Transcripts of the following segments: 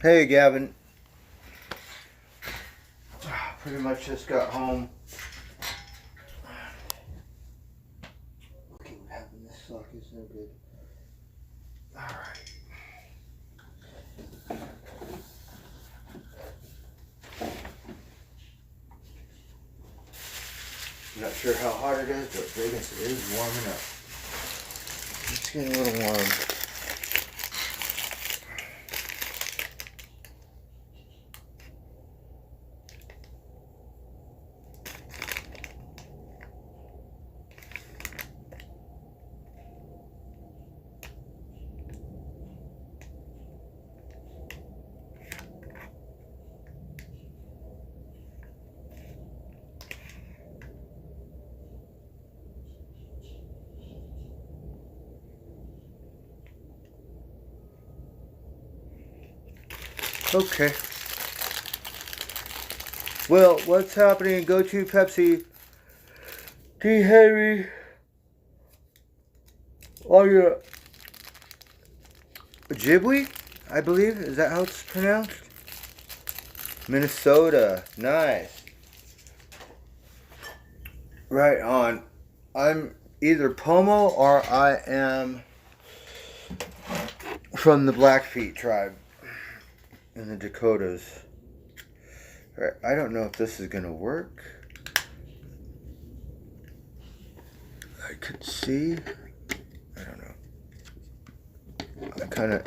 Hey, Gavin. Pretty much just got home. Okay, what happened? This sock is no good. Alright. Not sure how hot it is, but I guess it is warming up. It's getting a little warm. Okay. Well, what's happening? Go to Pepsi. D. Henry. All your Ojibwe, I believe. Is that how it's pronounced? Minnesota. Nice. Right on. I'm either Pomo or I am from the Blackfeet tribe in the Dakotas. Right, I don't know if this is gonna work. I could see. I don't know. I kind of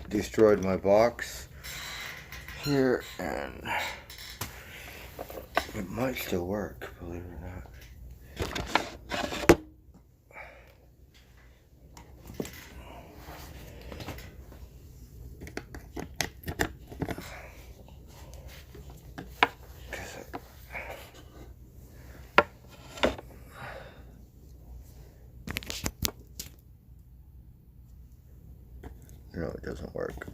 destroyed my box here, and it might still work, believe it or not. No, it doesn't work.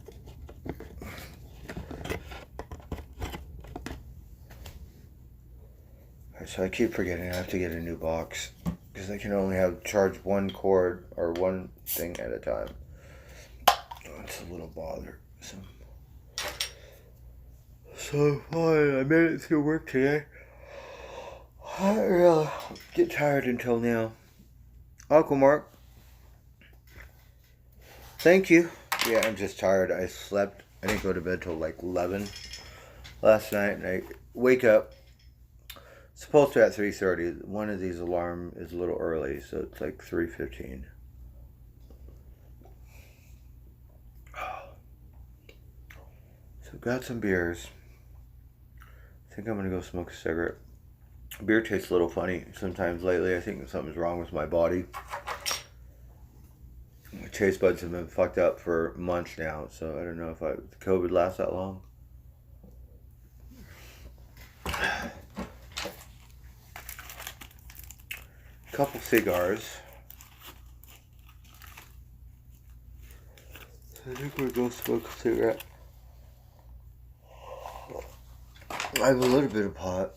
So I keep forgetting I have to get a new box because I can only have charge one cord or one thing at a time. It's a little bothersome. So fine, I made it through work today. I didn't really get tired until now. Uncle Mark, thank you. Yeah, I'm just tired. I slept. I didn't go to bed till like 11 last night, and I wake up. Supposed to at 3:30. One of these alarm is a little early, so it's like 3:15. So got some beers. I think I'm gonna go smoke a cigarette. Beer tastes a little funny sometimes lately. I think something's wrong with my body. My taste buds have been fucked up for months now, so I don't know if COVID lasts that long. Couple cigars. I think we're gonna smoke a cigarette. I have a little bit of pot.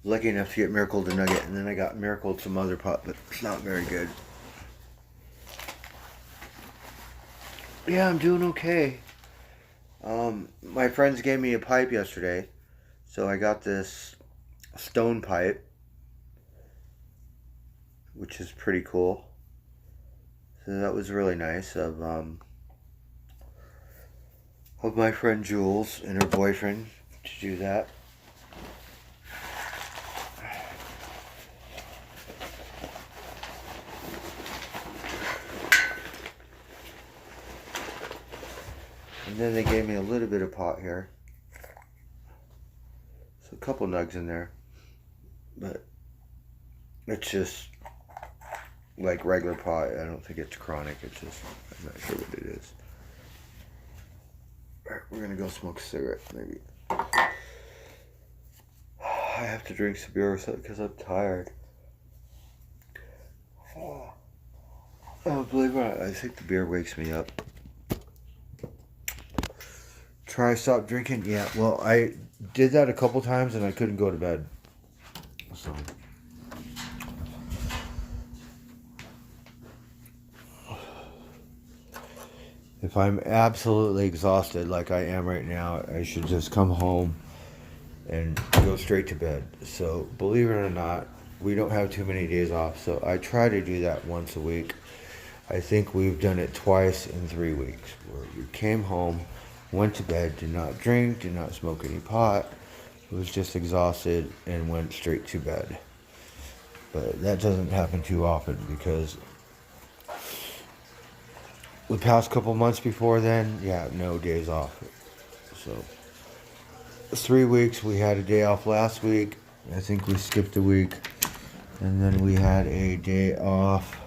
Lucky enough to get Miracle the Nugget, and then I got Miracle some other pot, but it's not very good. Yeah, I'm doing okay. My friends gave me a pipe yesterday, so I got this stone pipe, which is pretty cool. So that was really nice of my friend Jules and her boyfriend to do that. And then they gave me a little bit of pot here. So a couple nugs in there. But it's just like regular pot. I don't think it's chronic. It's just, I'm not sure what it is. Alright, we're gonna go smoke a cigarette, maybe. I have to drink some beer because I'm tired. Oh, believe it or not, I think the beer wakes me up. Try stop drinking? Yeah, well, I did that a couple times and I couldn't go to bed. So. If I'm absolutely exhausted like I am right now, I should just come home and go straight to bed. So, believe it or not, we don't have too many days off. So, I try to do that once a week. I think we've done it twice in 3 weeks where we came home, went to bed, did not drink, did not smoke any pot, was just exhausted, and went straight to bed. But that doesn't happen too often because the past couple months before then, yeah, no days off. So 3 weeks, we had a day off last week. I think we skipped a week. And then we had a day off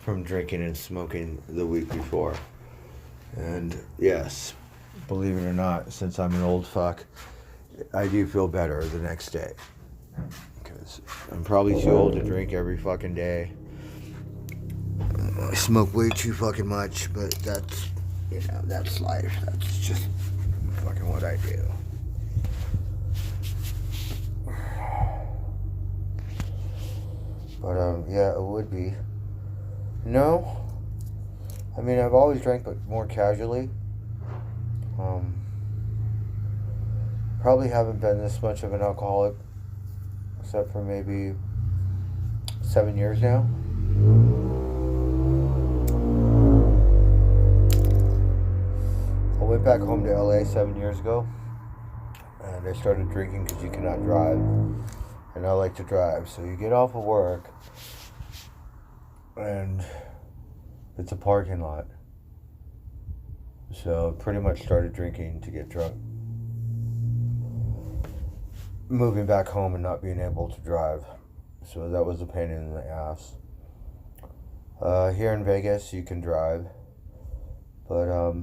from drinking and smoking the week before. And yes, believe it or not, since I'm an old fuck, I do feel better the next day. Because I'm probably too old to drink every fucking day. I smoke way too fucking much, but that's, that's life. That's just fucking what I do. But, yeah, it would be. No. I mean, I've always drank, but more casually. Probably haven't been this much of an alcoholic, except for maybe 7 years now. I went back home to LA 7 years ago, and I started drinking because you cannot drive, and I like to drive. So you get off of work, and it's a parking lot. So I pretty much started drinking to get drunk. Moving back home and not being able to drive. So that was a pain in the ass. Here in Vegas, you can drive. But,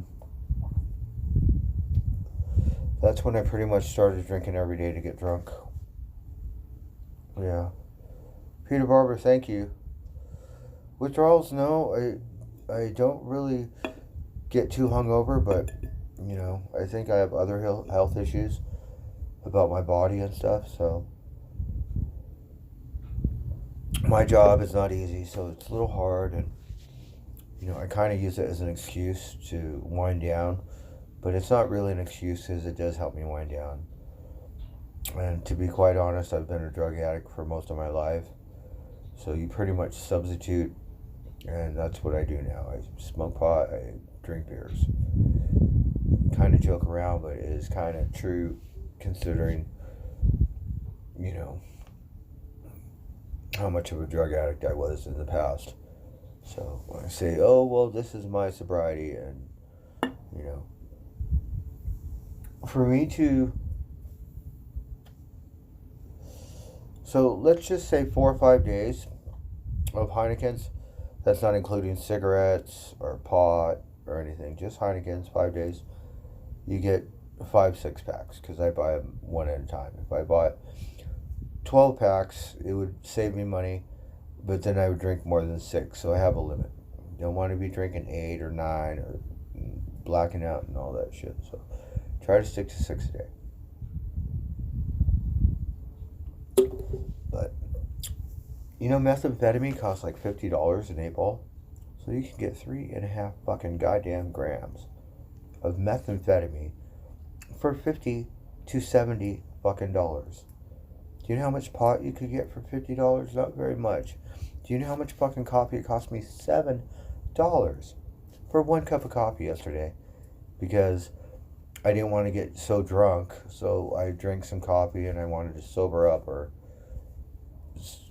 that's when I pretty much started drinking every day to get drunk. Yeah. Peter Barber, thank you. Withdrawals, no. I don't really get too hungover, but, I think I have other health issues about my body and stuff, so my job is not easy, so it's a little hard, and I kind of use it as an excuse to wind down, but it's not really an excuse because it does help me wind down. And to be quite honest, I've been a drug addict for most of my life, so you pretty much substitute, and that's what I do now. I smoke pot, I drink beers. Kind of joke around, but it is kind of true considering, how much of a drug addict I was in the past. So when I say, oh, well, this is my sobriety, and, for me to, so let's just say 4 or 5 days of Heineken's, that's not including cigarettes or pot or anything, just Heineken's, 5 days, you get 5 6-packs, because I buy them one at a time. If I bought 12 packs, it would save me money, but then I would drink more than 6, so I have a limit. You don't want to be drinking 8 or 9 or blacking out and all that shit, so try to stick to 6 a day. But, methamphetamine costs like $50 an 8 ball, so you can get 3.5 fucking goddamn grams of methamphetamine for $50 to $70 fucking dollars. Do you know how much pot you could get for $50? Not very much. Do you know how much fucking coffee it cost me? $7 for 1 cup of coffee yesterday, because I didn't want to get so drunk, so I drank some coffee and I wanted to sober up, or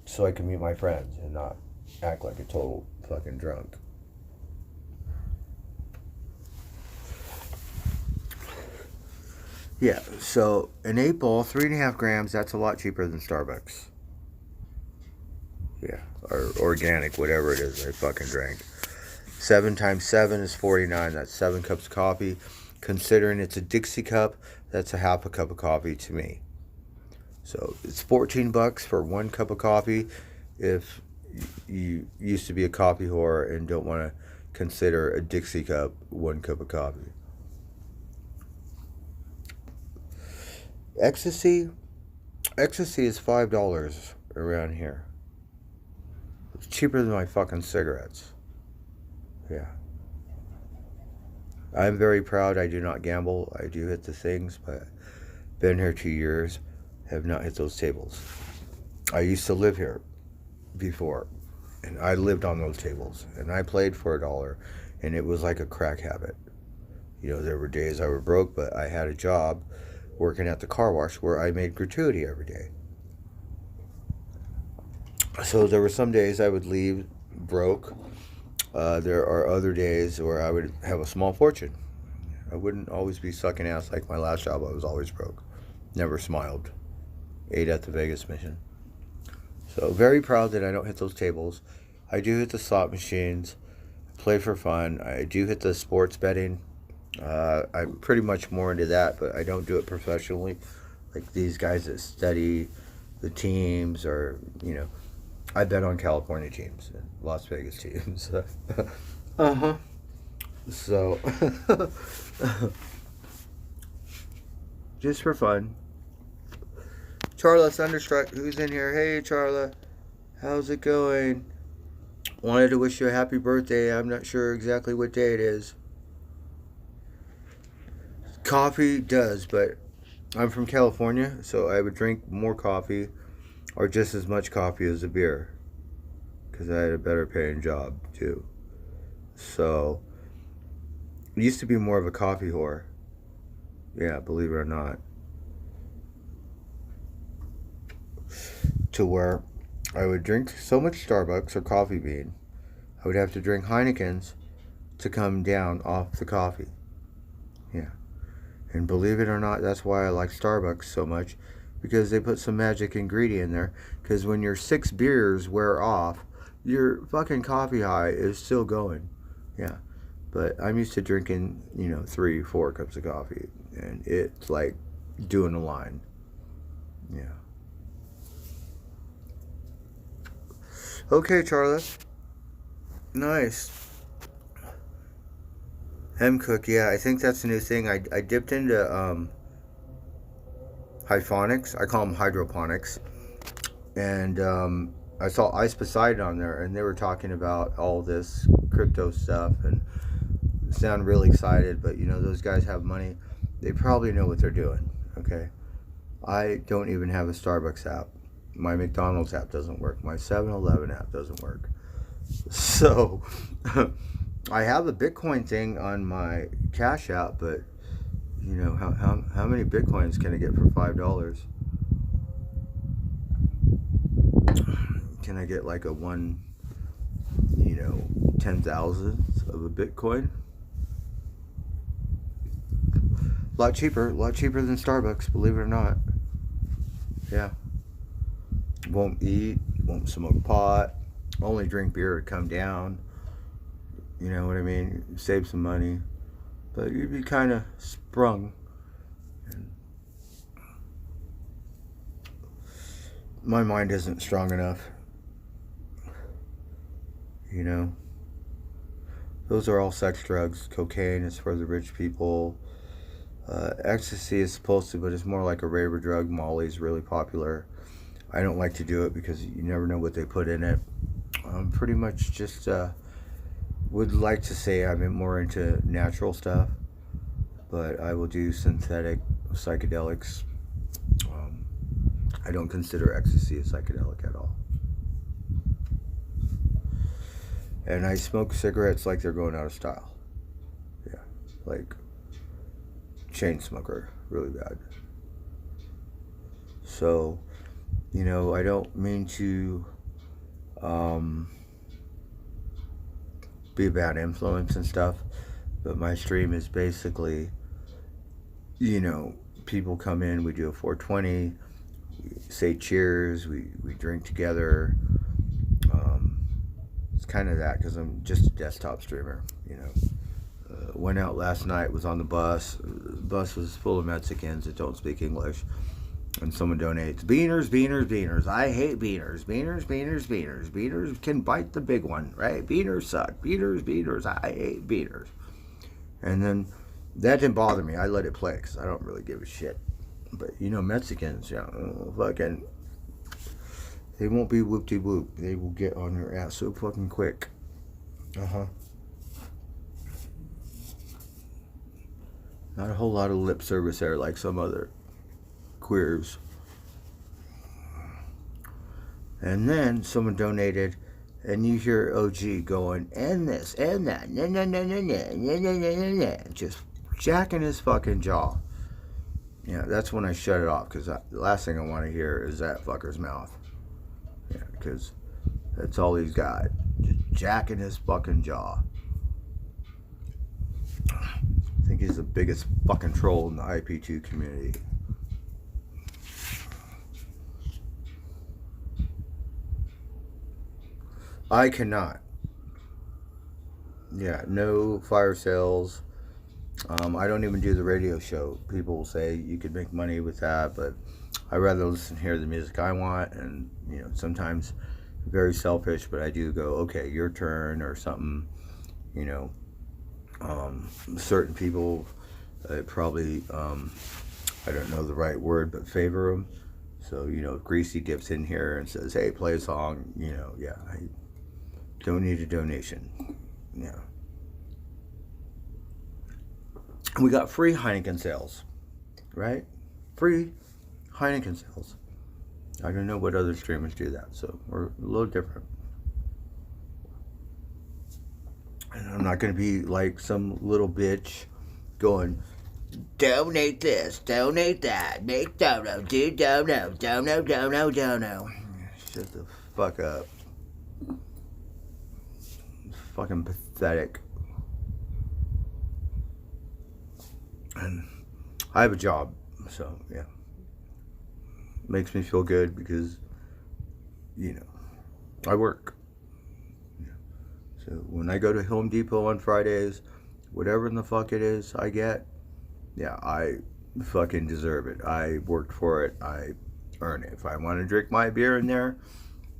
so I could meet my friends and not act like a total fucking drunk. Yeah, so an 8 ball, 3.5 grams, that's a lot cheaper than Starbucks. Yeah, or organic, whatever it is I fucking drank. 7 times 7 is 49. That's 7 cups of coffee. Considering it's a Dixie cup, that's a half a cup of coffee to me. So it's $14 for 1 cup of coffee if you used to be a coffee whore and don't want to consider a Dixie cup 1 cup of coffee. Ecstasy is $5 around here. It's cheaper than my fucking cigarettes. Yeah. I'm very proud I do not gamble. I do hit the things, but been here 2 years, have not hit those tables. I used to live here before, and I lived on those tables, and I played for $1, and it was like a crack habit. You know, there were days I were broke, but I had a job working at the car wash where I made gratuity every day. So there were some days I would leave broke. There are other days where I would have a small fortune. I wouldn't always be sucking ass like my last job. I was always broke. Never smiled. Ate at the Vegas mission. So very proud that I don't hit those tables. I do hit the slot machines. Play for fun. I do hit the sports betting. I'm pretty much more into that, but I don't do it professionally. Like these guys that study the teams, or I bet on California teams and Las Vegas teams. Uh-huh. So, just for fun. Charla Thunderstruck, who's in here? Hey, Charla. How's it going? Wanted to wish you a happy birthday. I'm not sure exactly what day it is. Coffee does, but I'm from California, so I would drink more coffee or just as much coffee as a beer because I had a better paying job, too. So, I used to be more of a coffee whore. Yeah, believe it or not. To where I would drink so much Starbucks or Coffee Bean, I would have to drink Heineken's to come down off the coffee. Yeah. And believe it or not, that's why I like Starbucks so much, because they put some magic ingredient in there. Because when your 6 beers wear off, your fucking coffee high is still going. Yeah. But I'm used to drinking, 3, 4 cups of coffee. And it's like doing a line. Yeah. Okay, Charlotte. Nice. M-Cook, yeah, I think that's a new thing. I dipped into hydroponics. I call them hydroponics. And I saw Ice Poseidon on there, and they were talking about all this crypto stuff, and sound really excited. But, those guys have money. They probably know what they're doing, okay? I don't even have a Starbucks app. My McDonald's app doesn't work. My 7-Eleven app doesn't work. So, I have a Bitcoin thing on my Cash App, but how many Bitcoins can I get for $5? Can I get like a 10,000th of a Bitcoin? A lot cheaper than Starbucks, believe it or not. Yeah. Won't eat, won't smoke pot, only drink beer to come down. You know what I mean? Save some money. But you'd be kind of sprung. And my mind isn't strong enough. Those are all sex drugs. Cocaine is for the rich people. Ecstasy is supposed to, but it's more like a raver drug. Molly is really popular. I don't like to do it because you never know what they put in it. I'm pretty much just would like to say I'm more into natural stuff, but I will do synthetic psychedelics. I don't consider ecstasy a psychedelic at all. And I smoke cigarettes like they're going out of style. Yeah, like chain smoker, really bad. So, I don't mean to be a bad influence and stuff, but my stream is basically, people come in, we do a 420, we say cheers, we drink together. It's kind of that because I'm just a desktop streamer. Went out last night, was on the bus. The bus was full of Mexicans that don't speak English. And someone donates, beaners. I hate beaners. Beaners can bite the big one, right? Beaners suck. Beaners. I hate beaners. And then that didn't bother me. I let it play because I don't really give a shit. But, Mexicans, fucking, they won't be whoop-de-whoop. They will get on their ass so fucking quick. Uh-huh. Not a whole lot of lip service there like some other queers. And then someone donated, and you hear OG going, and this, and that, nah, nah, nah, nah, nah, nah, nah, nah, nah, nah, just jacking his fucking jaw. Yeah, that's when I shut it off, because the last thing I want to hear is that fucker's mouth. Yeah, because that's all he's got. Just jacking his fucking jaw. I think he's the biggest fucking troll in the IP2 community. I cannot. Yeah, no fire sales. I don't even do the radio show. People will say you could make money with that, but I'd rather listen to hear the music I want, and sometimes very selfish, but I do go, okay, your turn or something. Certain people probably I don't know the right word, but favor them. So Greasy dips in here and says, hey, play a song. Yeah, I don't need a donation. Yeah. We got free Heineken sales, right? Free Heineken sales. I don't know what other streamers do that, so we're a little different. And I'm not going to be like some little bitch going, donate this, donate that, make dono, do dono, dono, dono, dono. Shut the fuck up. It's fucking pathetic. And I have a job, so yeah. Makes me feel good because, I work. So when I go to Home Depot on Fridays, whatever in the fuck it is I get, yeah, I fucking deserve it. I worked for it. I earn it. If I want to drink my beer in there,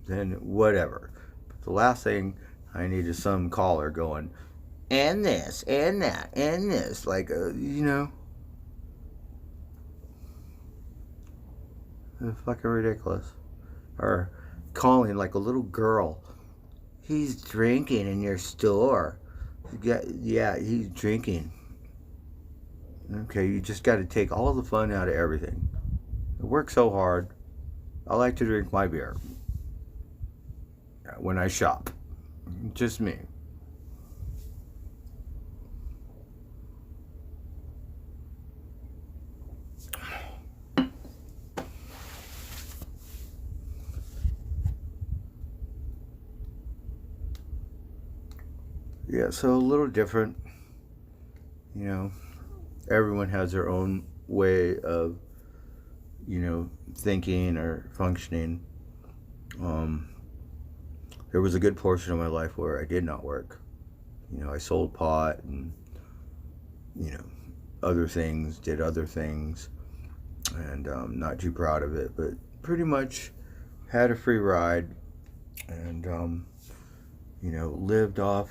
then whatever. But the last thing I need is some caller going, and this, and that, and this. Like, it's fucking ridiculous. Or calling like a little girl. He's drinking in your store. Yeah, he's drinking. Okay, you just got to take all the fun out of everything. I work so hard. I like to drink my beer when I shop. Just me. Yeah, so a little different. Everyone has their own way of, thinking or functioning. There was a good portion of my life where I did not work. I sold pot and, other things, did other things, and not too proud of it, but pretty much had a free ride and, lived off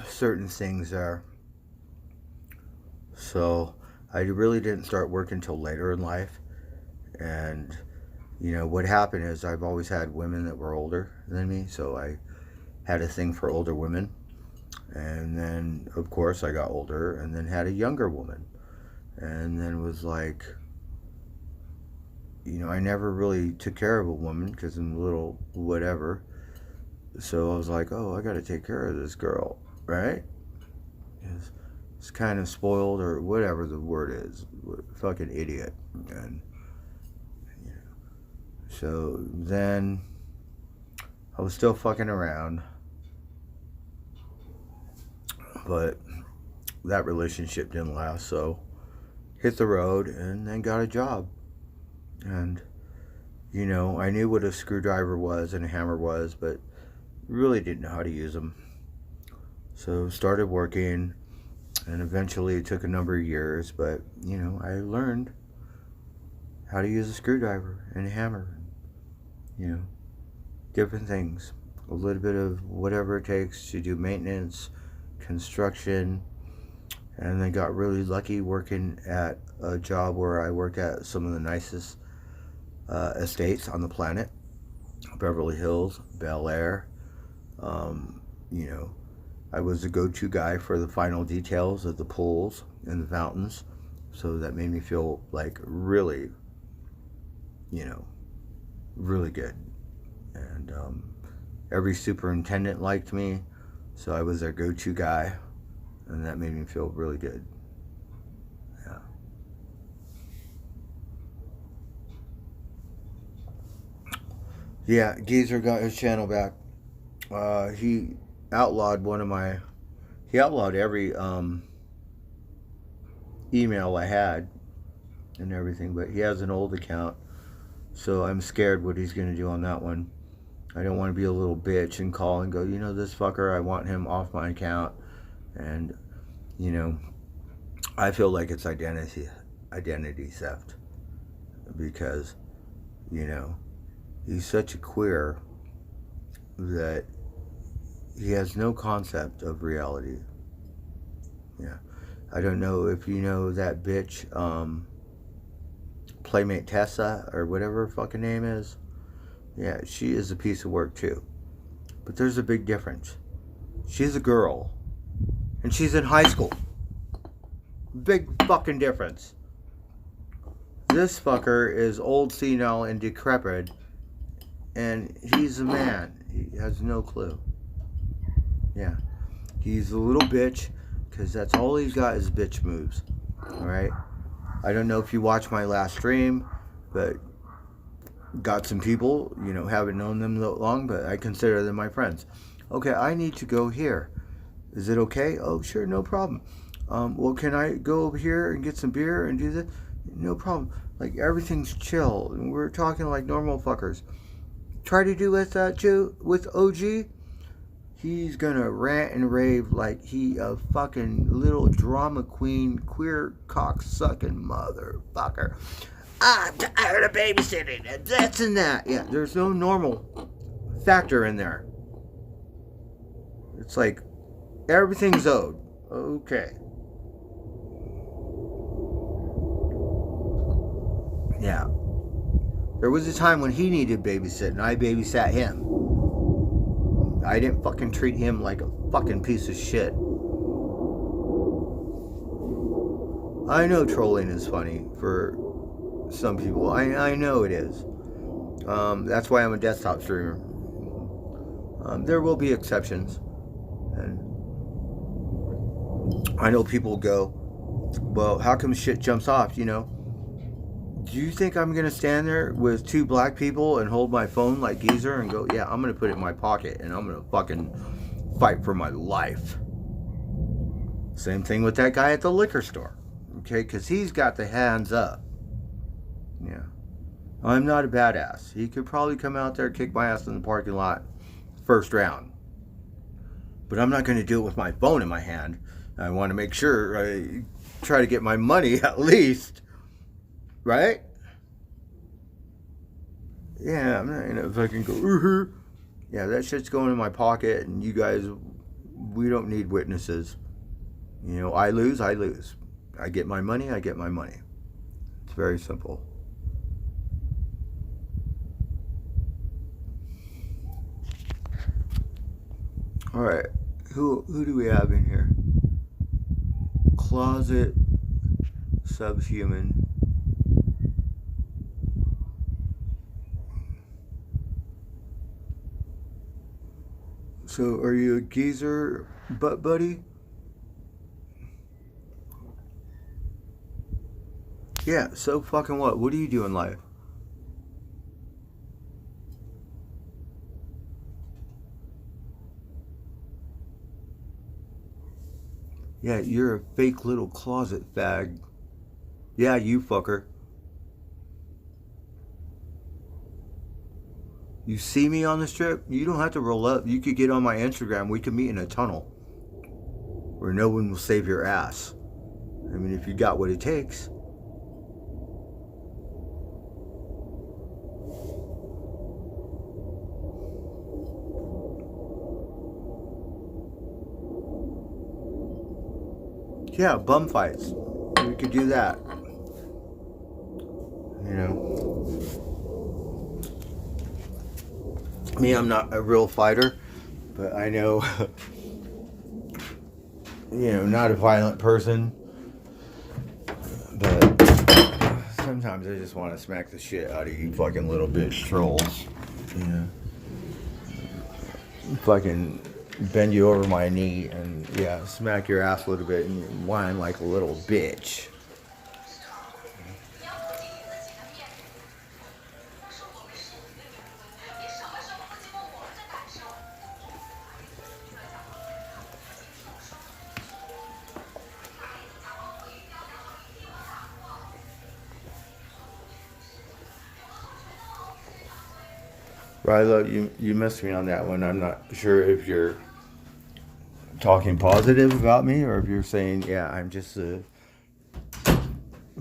certain things there. So I really didn't start working until later in life. And, what happened is I've always had women that were older than me. So I had a thing for older women. And then, of course, I got older and then had a younger woman. And then was like, I never really took care of a woman because I'm a little whatever. So I was like, oh, I got to take care of this girl, right? It's kind of spoiled or whatever the word is. Fucking idiot. And, so then I was still fucking around. But that relationship didn't last, so hit the road and then got a job. And, I knew what a screwdriver was and a hammer was, but really didn't know how to use them. So started working, and eventually it took a number of years, but I learned how to use a screwdriver and a hammer, different things, a little bit of whatever it takes to do maintenance, construction, and then got really lucky working at a job where I worked at some of the nicest estates on the planet, Beverly Hills, Bel Air, I was the go-to guy for the final details of the pools and the fountains. So that made me feel like really, you know, really good. And every superintendent liked me. So I was their go-to guy. And that made me feel really good. Yeah. Yeah, Geezer got his channel back. He outlawed one of my. He outlawed every email I had and everything, but he has an old account, so I'm scared what he's gonna do on that one. I don't want to be a little bitch and call and go, you know, this fucker, I want him off my account, and you know, I feel like it's identity theft because, you know, he's such a queer that he has no concept of reality. Yeah. I don't know if you know that bitch, Playmate Tessa, or whatever her fucking name is. Yeah, she is a piece of work too. But there's a big difference. She's a girl. And she's in high school. Big fucking difference. This fucker is old, senile, and decrepit. And he's a man. He has no clue. Yeah. He's a little bitch. Because that's all he's got is bitch moves. Alright? I don't know if you watched my last stream, but got some people, you know, haven't known them that long, but I consider them my friends. Okay, I need to go here. Is it okay? Oh, sure, no problem. Well, can I go over here and get some beer and do this? No problem. Like, everything's chill. And we're talking like normal fuckers. Try to do with OG. He's gonna rant and rave like he a fucking little drama queen, queer cock-sucking motherfucker. I'm tired of babysitting and this and that. Yeah, there's no normal factor in there. It's like everything's owed. Okay. Yeah. There was a time when he needed babysitting and I babysat him. I didn't fucking treat him like a fucking piece of shit. I know trolling is funny for some people. I know it is. That's why I'm a desktop streamer. There will be exceptions. And I know people go, well, how come shit jumps off, you know? Do you think I'm going to stand there with two black people and hold my phone like Geezer and go, yeah, I'm going to put it in my pocket and I'm going to fucking fight for my life? Same thing with that guy at the liquor store. Okay, because he's got the hands up. Yeah. I'm not a badass. He could probably come out there and kick my ass in the parking lot first round. But I'm not going to do it with my phone in my hand. I want to make sure I try to get my money at least. Right? Yeah, I'm not gonna fucking go, yeah, that shit's going in my pocket, and you guys, we don't need witnesses. You know, I lose. I get my money, I get my money. It's very simple. Alright, who do we have in here? Closet Subhuman. So, are you a Geezer butt buddy? Yeah, so fucking what? What do you do in life? Yeah, you're a fake little closet fag. Yeah, you fucker. You see me on the strip? You don't have to roll up. You could get on my Instagram. We could meet in a tunnel where no one will save your ass. I mean, if you got what it takes. Yeah, bum fights. We could do that. You know. Me, I'm not a real fighter, but I know not a violent person, but sometimes I just want to smack the shit out of you fucking little bitch trolls. Fucking bend you over my knee and smack your ass a little bit and whine like a little bitch. Rilo, you missed me on that one. I'm not sure if you're talking positive about me or if you're saying, yeah, I'm just a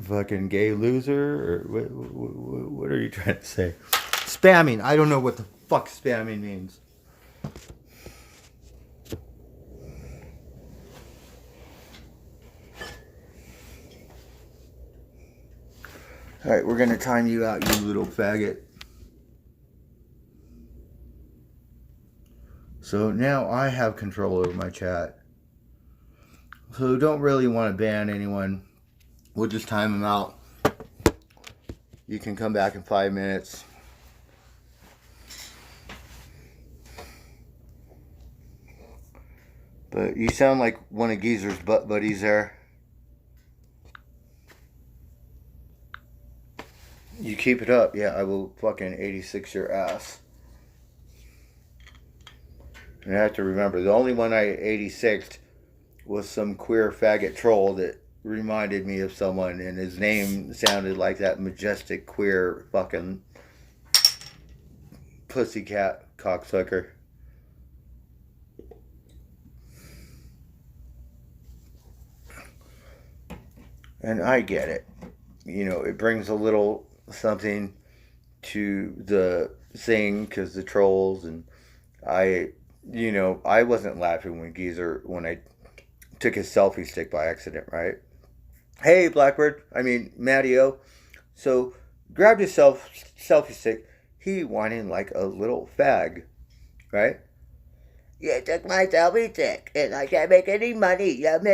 fucking gay loser, or what are you trying to say? Spamming. I don't know what the fuck spamming means. Alright, we're gonna time you out, you little faggot. So now I have control over my chat. So don't really want to ban anyone. We'll just time them out. You can come back in 5 minutes. But you sound like one of Geezer's butt buddies there. You keep it up, yeah, I will fucking 86 your ass. And I have to remember, the only one I 86'd was some queer faggot troll that reminded me of someone, and his name sounded like that majestic queer fucking pussycat cocksucker. And I get it. It brings a little something to the thing because the trolls, and I wasn't laughing when I took his selfie stick by accident, right? Hey, Blackbird, Mattio. So, grabbed his selfie stick. He whining like a little fag, right? You took my selfie stick, and I can't make any money. And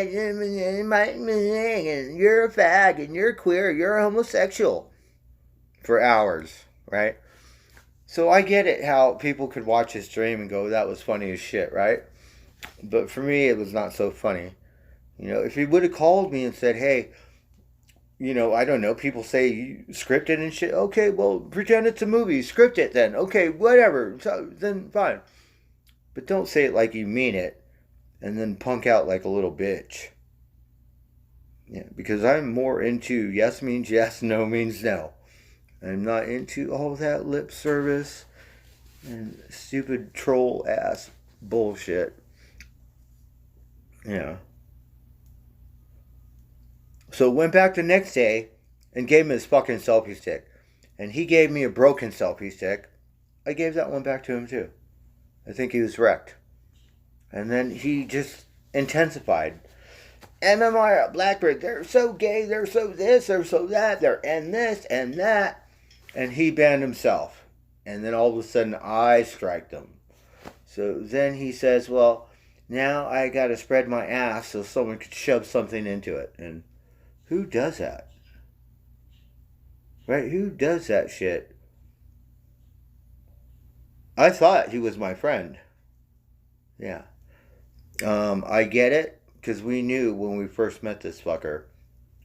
you're a fag, and you're queer, you're a homosexual. For hours, right? So I get it how people could watch his stream and go, that was funny as shit, right? But for me, it was not so funny. If he would have called me and said, hey, I don't know, people say you scripted and shit. Okay, well, pretend it's a movie. Script it then. Okay, whatever. So, then fine. But don't say it like you mean it and then punk out like a little bitch. Yeah, because I'm more into yes means yes, no means no. I'm not into all that lip service and stupid troll ass bullshit. Yeah. So went back the next day and gave him his fucking selfie stick. And he gave me a broken selfie stick. I gave that one back to him too. I think he was wrecked. And then he just intensified. MMR, Blackbird, they're so gay, they're so this, they're so that, they're and this and that. And he banned himself. And then all of a sudden I striked him. So then he says, well, now I got to spread my ass so someone could shove something into it. And who does that? Right? Who does that shit? I thought he was my friend. Yeah. I get it. Because we knew when we first met this fucker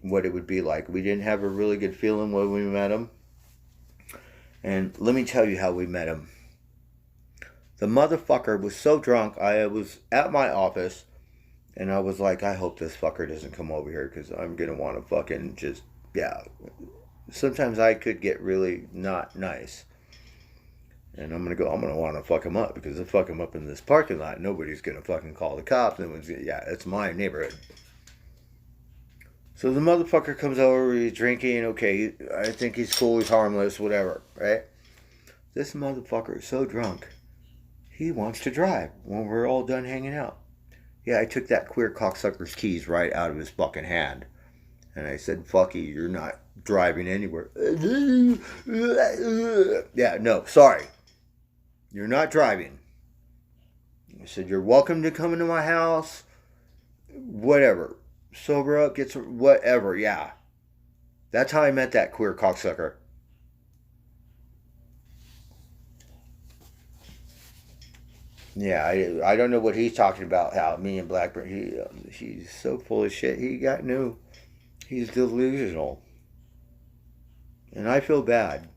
what it would be like. We didn't have a really good feeling when we met him. And let me tell you how we met him. The motherfucker was so drunk. I was at my office. And I was like, I hope this fucker doesn't come over here. Because I'm going to want to fucking just, yeah. Sometimes I could get really not nice. And I'm going to want to fuck him up. Because if I fuck him up in this parking lot, nobody's going to fucking call the cops. Yeah, it's my neighborhood. So the motherfucker comes over, he's drinking, okay, I think he's cool, he's harmless, whatever, right? This motherfucker is so drunk, he wants to drive when we're all done hanging out. Yeah, I took that queer cocksucker's keys right out of his fucking hand. And I said, fuck you, you're not driving anywhere. Yeah, no, sorry. You're not driving. I said, you're welcome to come into my house. whatever. Sober up, get some, whatever, yeah. That's how I met that queer cocksucker. Yeah, I don't know what he's talking about. How me and Blackburn, he's so full of shit. He's delusional, and I feel bad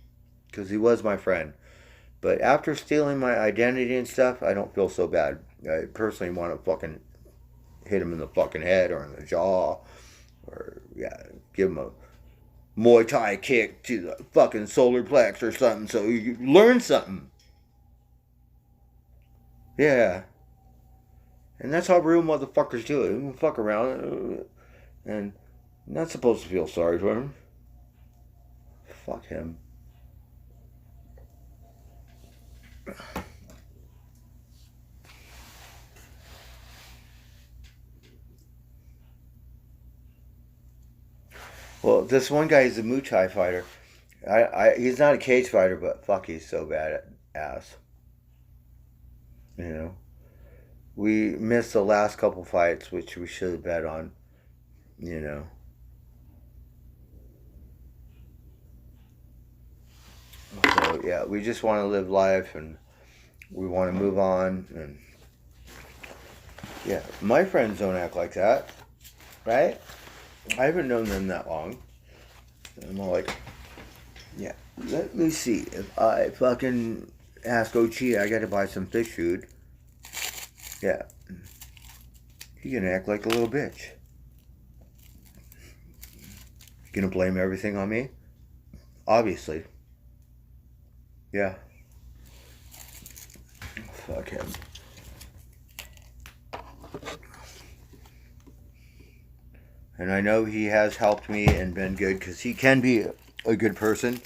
because he was my friend. But after stealing my identity and stuff, I don't feel so bad. I personally want to fucking hit him in the fucking head or in the jaw, or yeah, give him a Muay Thai kick to the fucking solar plex or something, so you learn something. Yeah, and that's how real motherfuckers do it. We fuck around, and I'm not supposed to feel sorry for him. Fuck him. Well, this one guy is a Muay Thai fighter. He's not a cage fighter, but fuck, he's so bad at ass. You know, we missed the last couple fights, which we should have bet on. You know, so yeah, we just want to live life and we want to move on. And yeah, my friends don't act like that, right? I haven't known them that long. I'm all like, yeah, let me see. If I fucking ask Ochi, I gotta buy some fish food. Yeah, he gonna act like a little bitch. You gonna blame everything on me? Obviously. Yeah. Fuck him. And I know he has helped me and been good because he can be a good person,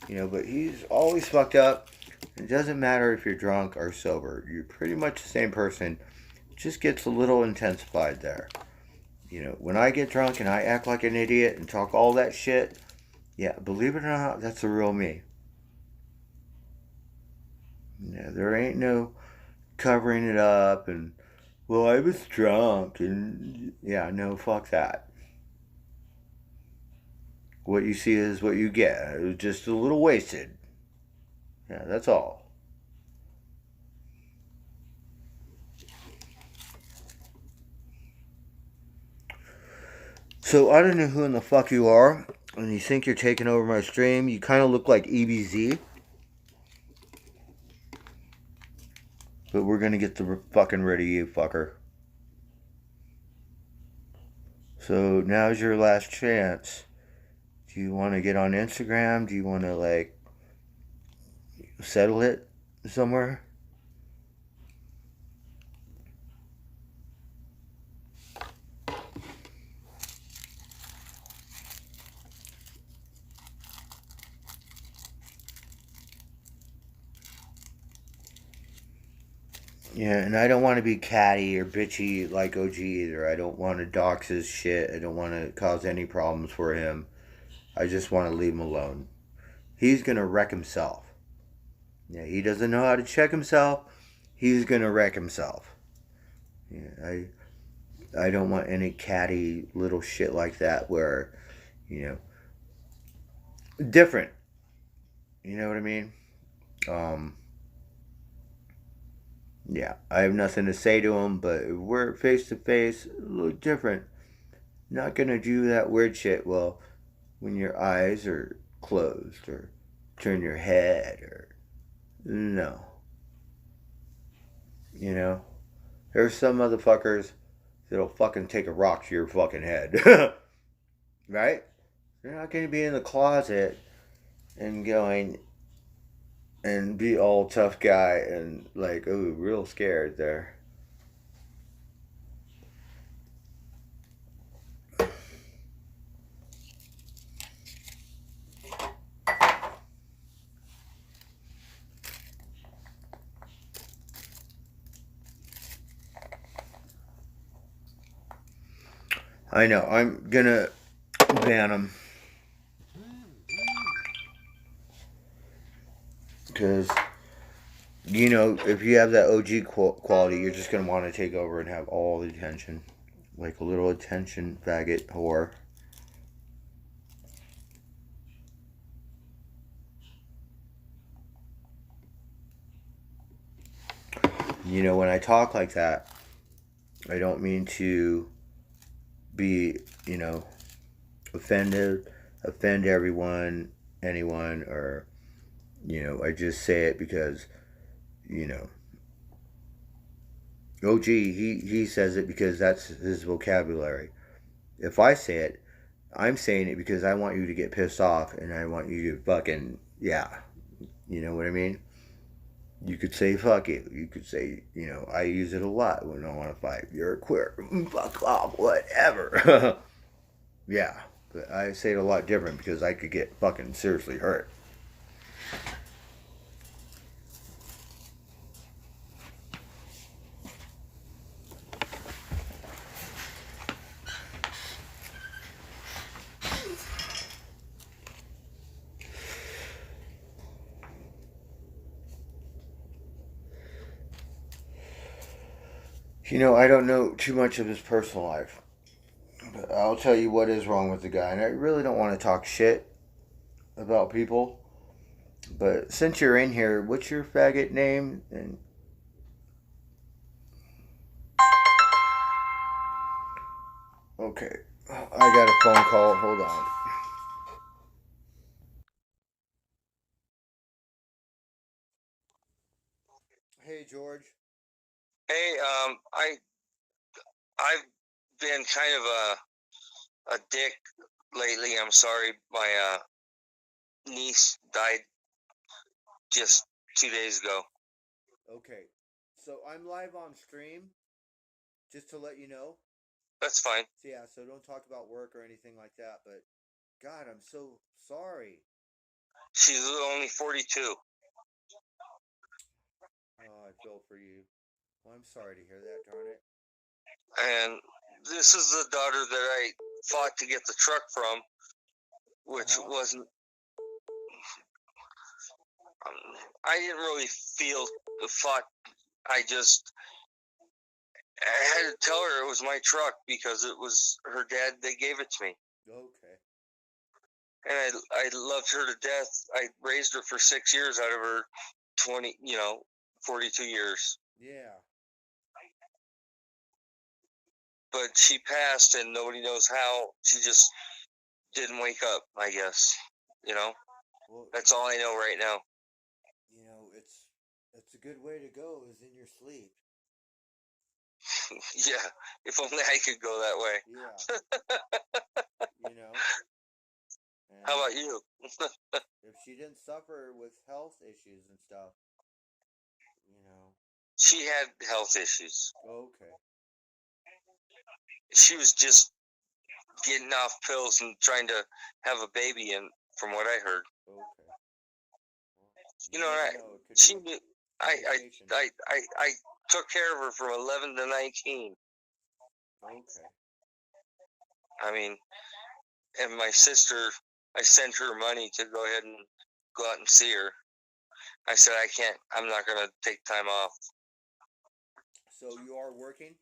you know, but he's always fucked up. It doesn't matter if you're drunk or sober. You're pretty much the same person. It just gets a little intensified there. You know, when I get drunk and I act like an idiot and talk all that shit, yeah, believe it or not, that's the real me. Yeah, there ain't no covering it up and, well, I was drunk and, yeah, no, fuck that. What you see is what you get. It was just a little wasted. Yeah, that's all. So I don't know who in the fuck you are, and you think you're taking over my stream. You kind of look like EBZ, but we're gonna get the fucking rid of you, fucker. So now's your last chance. Do you want to get on Instagram? Do you want to like settle it somewhere? Yeah, and I don't want to be catty or bitchy like OG either. I don't want to dox his shit. I don't want to cause any problems for him. I just want to leave him alone. He's gonna wreck himself. Yeah, he doesn't know how to check himself. He's gonna wreck himself. Yeah, I don't want any catty little shit like that where, you know, different. You know what I mean? Um, yeah, I have nothing to say to him, but if we're face to face, a little different. Not gonna do that weird shit. Well, when your eyes are closed or turn your head or no, you know. There's some motherfuckers that'll fucking take a rock to your fucking head, right? You're not gonna be in the closet and going and be all tough guy and like, oh, real scared there. I know. I'm gonna ban him because you know if you have that OG quality, you're just gonna want to take over and have all the attention. like a little attention faggot whore. You know, when I talk like that, I don't mean to be, you know, offend everyone, anyone, or, you know, I just say it because, you know, oh, gee, he says it because that's his vocabulary. If I say it, I'm saying it because I want you to get pissed off and I want you to fucking, yeah. You know what I mean? You could say fuck you. You could say, you know, I use it a lot when I want to fight. You're a queer. Fuck off, whatever. Yeah. But I say it a lot different because I could get fucking seriously hurt. You know, I don't know too much of his personal life. But I'll tell you what is wrong with the guy. And I really don't want to talk shit about people. But since you're in here, what's your faggot name? And okay, I got a phone call. Hold on. Hey, George. Hey, I've been kind of a dick lately. I'm sorry. My niece died just 2 days ago. Okay, so I'm live on stream, just to let you know. That's fine. So yeah, so don't talk about work or anything like that. But God, I'm so sorry. She's only 42. Oh, I feel for you. Well, I'm sorry to hear that. Darn it. And this is the daughter that I fought to get the truck from, which wasn't. I didn't really feel the fought. I had to tell her it was my truck because it was her dad. They gave it to me. Okay. And I loved her to death. I raised her for 6 years out of her 42 years. Yeah. But she passed and nobody knows how. She just didn't wake up, I guess. Well, that's all I know right now. You know, it's a good way to go is in your sleep. Yeah, if only I could go that way. Yeah. You know. And how about you? if she didn't suffer with health issues and stuff, you know. She had health issues. Okay. She was just getting off pills and trying to have a baby, and from what I heard. Okay. Well, I took care of her from 11 to 19. Okay. I mean, and my sister, I sent her money to go ahead and go out and see her. I said, I'm not going to take time off. So you are working?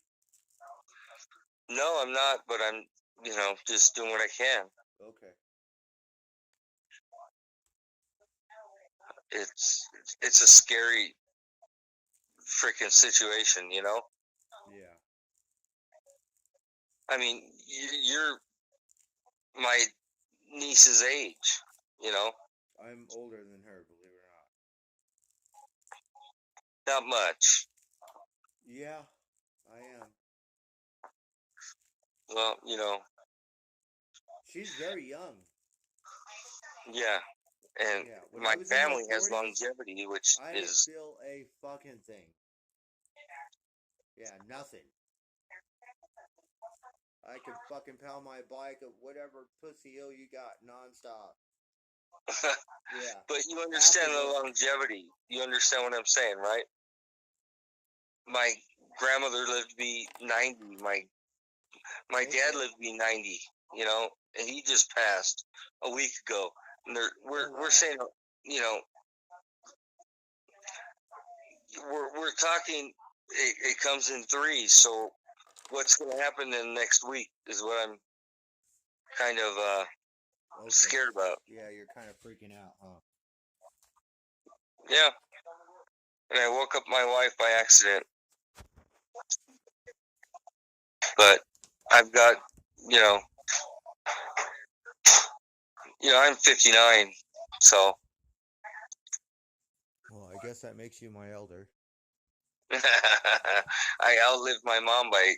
No, I'm not, but I'm, just doing what I can. Okay. It's a scary freaking situation, Yeah. I mean, you're my niece's age, I'm older than her, believe it or not. Not much. Yeah, I am. Well, She's very young. Yeah. And my family has longevity, which I didn't feel a fucking thing. Yeah, nothing. I could fucking pound my bike at whatever pussy hill you got nonstop. Yeah. But you understand the longevity. You understand what I'm saying, right? My grandmother lived to be 90. My dad lived to be 90, and he just passed a week ago. And we're saying, we're talking. It comes in threes, so what's going to happen in the next week is what I'm kind of scared about. Yeah, you're kind of freaking out, huh? Yeah. And I woke up my wife by accident. But I've got, you know, I'm 59, so Well, I guess that makes you my elder. I outlived my mom by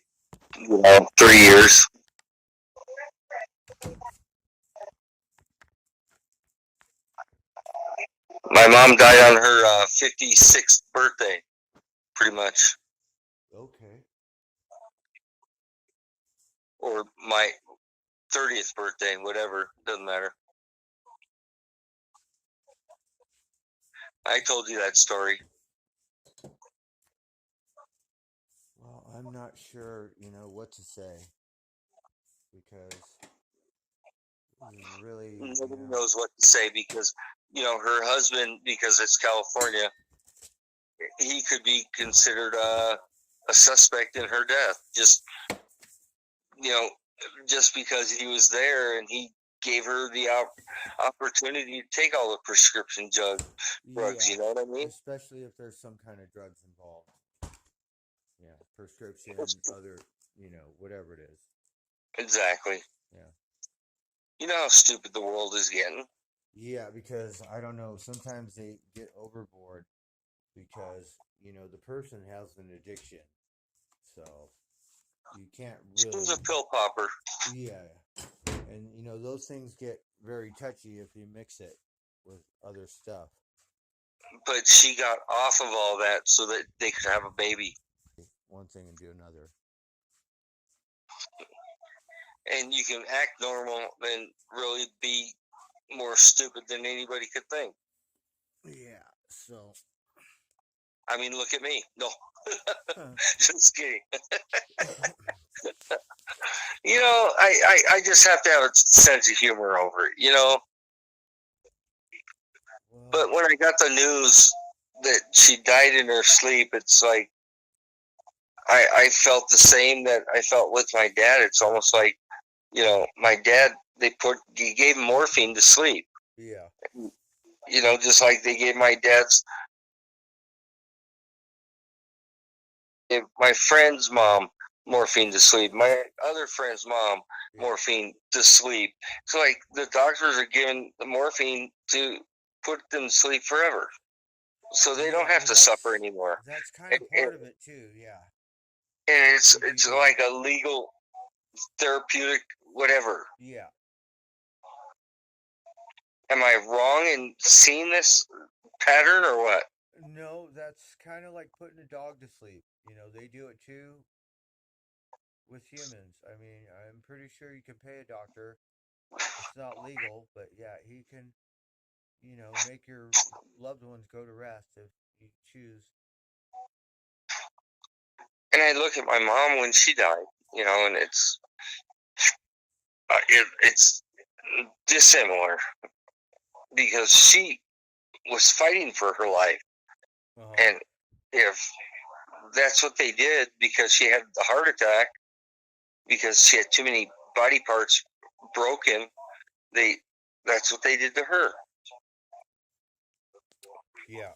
3 years. My mom died on her 56th birthday, pretty much, Okay. or my 30th birthday, whatever, doesn't matter. I told you that story. Well, I'm not sure, what to say because really, Nobody knows what to say because, her husband, because it's California, he could be considered a suspect in her death. You know, just because he was there and he gave her the opportunity to take all the prescription drugs. yeah, You know what I mean? especially if there's some kind of drugs involved. Yeah, prescription, other, whatever it is. Exactly. Yeah. You know how stupid the world is getting. Yeah, because I don't know, sometimes they get overboard because, the person has an addiction. So you can't really. She's a pill popper. Yeah. And, those things get very touchy if you mix it with other stuff. But she got off of all that so that they could have a baby. One thing and do another. And you can act normal and really be more stupid than anybody could think. Yeah, so. I mean, look at me. No. Just kidding. I just have to have a sense of humor over it, Well, But when I got the news that she died in her sleep, it's like I felt the same that I felt with my dad. It's almost like, my dad, he gave him morphine to sleep. yeah. Just like they gave my friend's mom morphine to sleep. My other friend's mom morphine to sleep. So like the doctors are giving the morphine to put them to sleep forever, so they don't have to suffer anymore. That's kind of part of it too. Yeah. And it's like a legal therapeutic whatever. Yeah. Am I wrong in seeing this pattern or what? No, that's kind of like putting a dog to sleep. They do it too with humans. I mean, I'm pretty sure you can pay a doctor. It's not legal, but yeah, he can, make your loved ones go to rest if you choose. And I look at my mom when she died, and it's it's dissimilar because she was fighting for her life. And if that's what they did because she had the heart attack, because she had too many body parts broken, that's what they did to her. Yeah.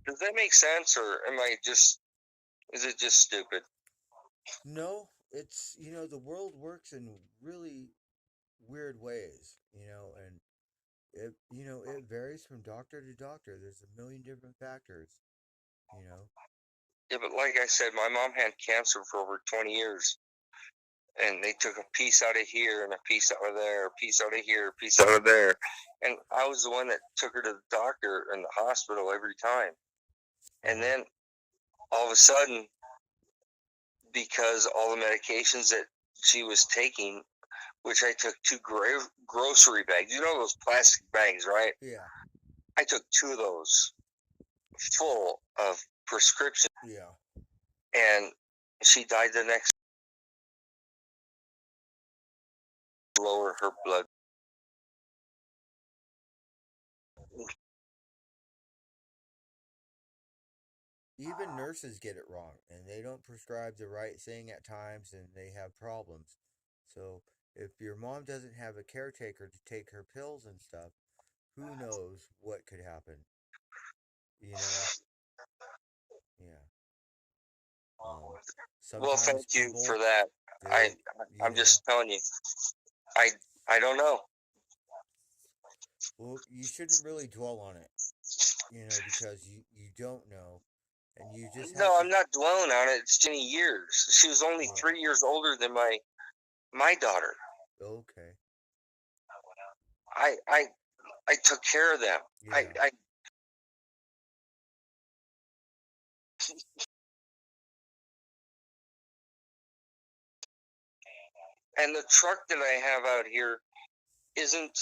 Does that make sense, or is it just stupid? No, it's, the world works in really weird ways, and it varies from doctor to doctor. There's a million different factors, you know. Yeah, but like I said, my mom had cancer for over 20 years. And they took a piece out of here and a piece out of there, a piece out of here, a piece out of there. And I was the one that took her to the doctor and the hospital every time. And then all of a sudden, because all the medications that she was taking, which I took 2 grocery bags, those plastic bags, right? Yeah. I took 2 of those full of prescription. Yeah. And she died the next. Lower her blood. even nurses get it wrong, and they don't prescribe the right thing at times, and they have problems. So if your mom doesn't have a caretaker to take her pills and stuff, who knows what could happen? You know? Yeah. Um, Well, sometimes thank you for people that. I they you I'm know just telling you. I I don't know. well, you shouldn't really dwell on it, because you don't know, and you just have No, to. I'm not dwelling on it. It's 20 years. She was only Yeah. 3 years older than my daughter. Okay. I I I took care of them. Yeah. I and the truck that I have out here isn't,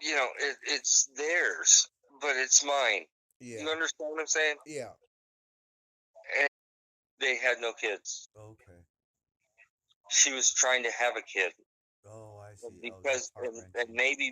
it's theirs, but it's mine. You Yeah. understand what I'm saying? Yeah. And they had no kids. Okay. She was trying to have a kid Oh, I see. Oh, that's because heart and wrenching. maybe